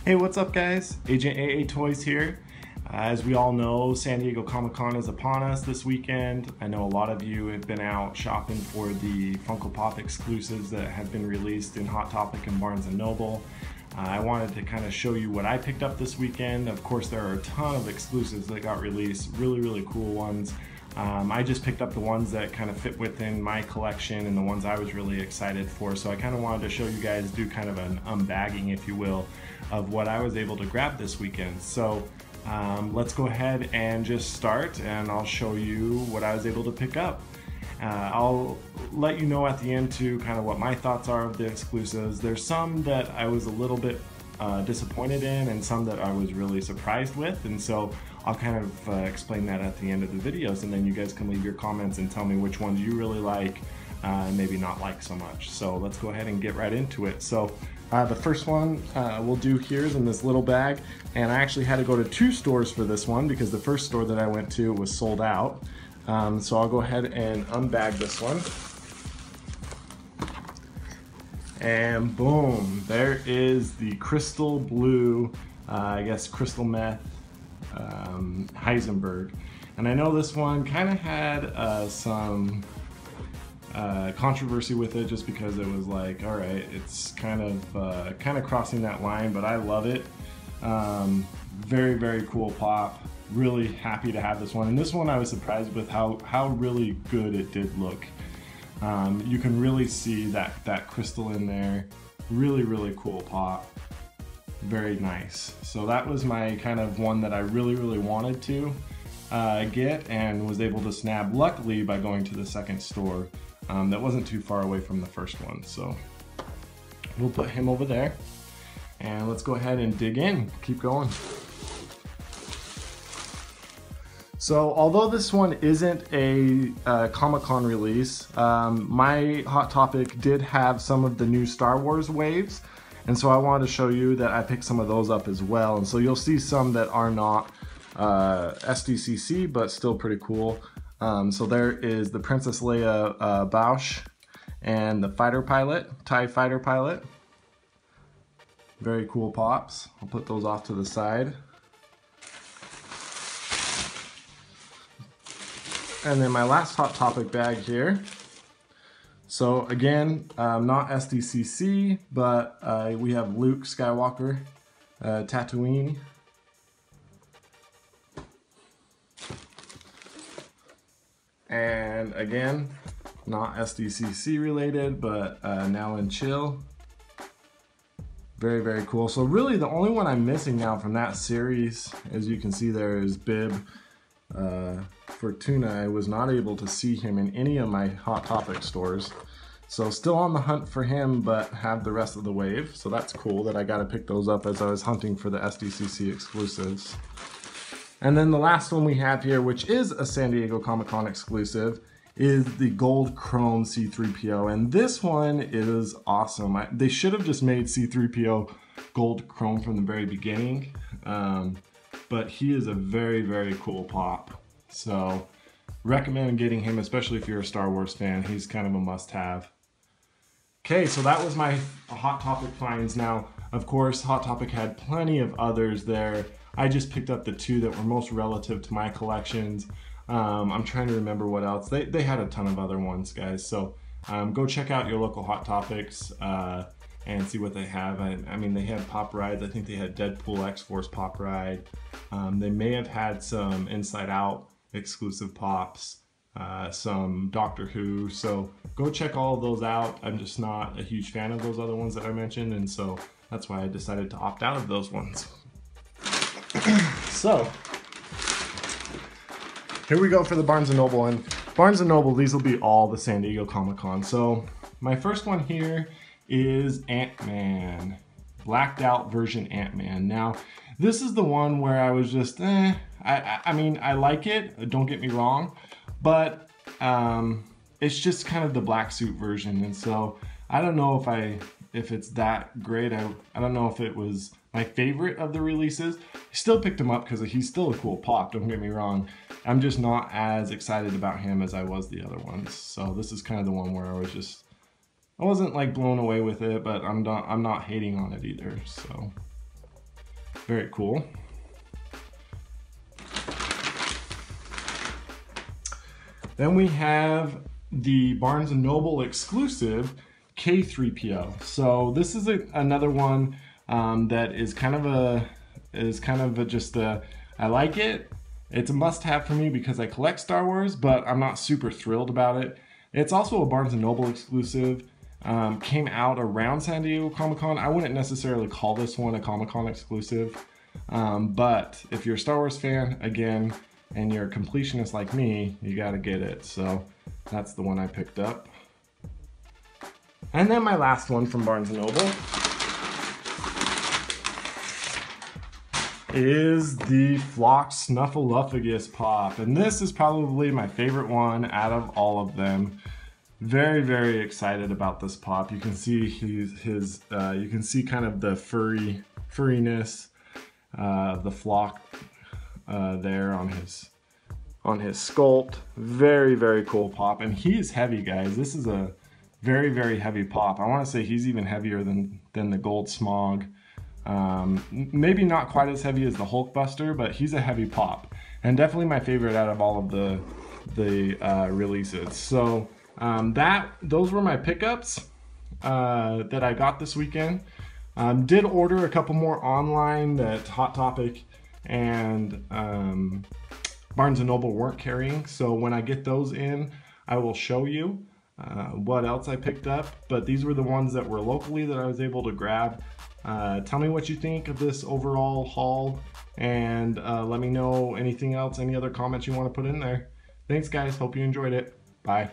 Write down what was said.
Hey, what's up guys? Agent AA Toys here. As we all know, San Diego Comic-Con is upon us this weekend. I know a lot of you have been out shopping for the Funko Pop exclusives that have been released in Hot Topic and Barnes & Noble. I wanted to kind of show you what I picked up this weekend. Of course, there are a ton of exclusives that got released, really cool ones. I just picked up the ones that kind of fit within my collection and the ones I was really excited for. So I kind of wanted to show you guys, do kind of an unbagging, if you will, of what I was able to grab this weekend. So let's go ahead and just start, and I'll show you what I was able to pick up. I'll let you know at the end too kind of what my thoughts are of the exclusives. There's some that I was a little bit disappointed in and some that I was really surprised with, and so I'll kind of explain that at the end of the videos, and then you guys can leave your comments and tell me which ones you really like and maybe not like so much. So let's go ahead and get right into it. So the first one we'll do here is in this little bag, and I actually had to go to 2 stores for this one because the first store that I went to was sold out. So I'll go ahead and unbag this one. And boom, there is the crystal blue, I guess crystal meth Heisenberg. And I know this one kind of had some controversy with it just because it was like, all right, it's kind of crossing that line, but I love it. Very cool pop. Really happy to have this one. And this one I was surprised with how really good it did look. You can really see that crystal in there. Really cool pop. Very nice. So that was my kind of one that I really wanted to get and was able to snab, luckily, by going to the second store that wasn't too far away from the first one. So we'll put him over there and let's go ahead and dig in, keep going. So although this one isn't a Comic-Con release, my Hot Topic did have some of the new Star Wars waves, and so I wanted to show you that I picked some of those up as well. And so you'll see some that are not SDCC, but still pretty cool. So there is the Princess Leia Bausch and the fighter pilot, TIE fighter pilot. Very cool pops. I'll put those off to the side. And then my last Hot Topic bag here. So again, not SDCC, but we have Luke Skywalker, Tatooine. And again, not SDCC related, but now in chill. Very cool. So really the only one I'm missing now from that series, as you can see there, is Bib Fortuna. I was not able to see him in any of my Hot Topic stores. So still on the hunt for him, but have the rest of the wave. So that's cool that I got to pick those up as I was hunting for the SDCC exclusives. And then the last one we have here, which is a San Diego Comic-Con exclusive, is the Gold Chrome C-3PO. And this one is awesome. They should have just made C-3PO Gold Chrome from the very beginning. But he is a very cool pop. So recommend getting him, especially if you're a Star Wars fan. He's kind of a must-have. Okay, so that was my Hot Topic finds. Now, of course, Hot Topic had plenty of others there. I just picked up the 2 that were most relative to my collections. I'm trying to remember what else. They had a ton of other ones, guys. So go check out your local Hot Topics and see what they have. I mean, they had pop rides. I think they had Deadpool X-Force pop ride. They may have had some Inside Out exclusive pops, some Doctor Who. So go check all of those out. I'm just not a huge fan of those other ones that I mentioned, and so that's why I decided to opt out of those ones. So here we go for the Barnes & Noble. And Barnes & Noble, these will be all the San Diego Comic-Con. So my first one here is Ant-Man, blacked out version Ant-Man. Now, this is the one where I was just, I mean, I like it, don't get me wrong, but it's just kind of the black suit version. And so I don't know if it's that great. I don't know if it was my favorite of the releases. I still picked him up because he's still a cool pop, don't get me wrong. I'm just not as excited about him as I was the other ones. So this is kind of the one where I wasn't like blown away with it, but I'm not hating on it either. So Very cool. Then we have the Barnes & Noble exclusive K3PO. So this is another one that is kind of just a, I like it. It's a must-have for me because I collect Star Wars, but I'm not super thrilled about it. It's also a Barnes & Noble exclusive. Came out around San Diego Comic-Con. I wouldn't necessarily call this one a Comic-Con exclusive, but if you're a Star Wars fan, again, and you're a completionist like me, you gotta get it. So that's the one I picked up. And then my last one from Barnes & Noble is the Flock Snuffleupagus Pop. And this is probably my favorite one out of all of them. Very, very excited about this pop. You can see you can see kind of the furriness, the flock there on his sculpt. Very, very cool pop. And he is heavy, guys. This is a very, very heavy pop. I want to say he's even heavier than the Gold Smog. Maybe not quite as heavy as the Hulkbuster, but he's a heavy pop, and definitely my favorite out of all of the releases. So those were my pickups that I got this weekend. Did order a couple more online that Hot Topic and Barnes & Noble weren't carrying, so when I get those in, I will show you what else I picked up. But these were the ones that were locally that I was able to grab. Tell me what you think of this overall haul, and let me know anything else, any other comments you want to put in there. Thanks guys, hope you enjoyed it. Bye.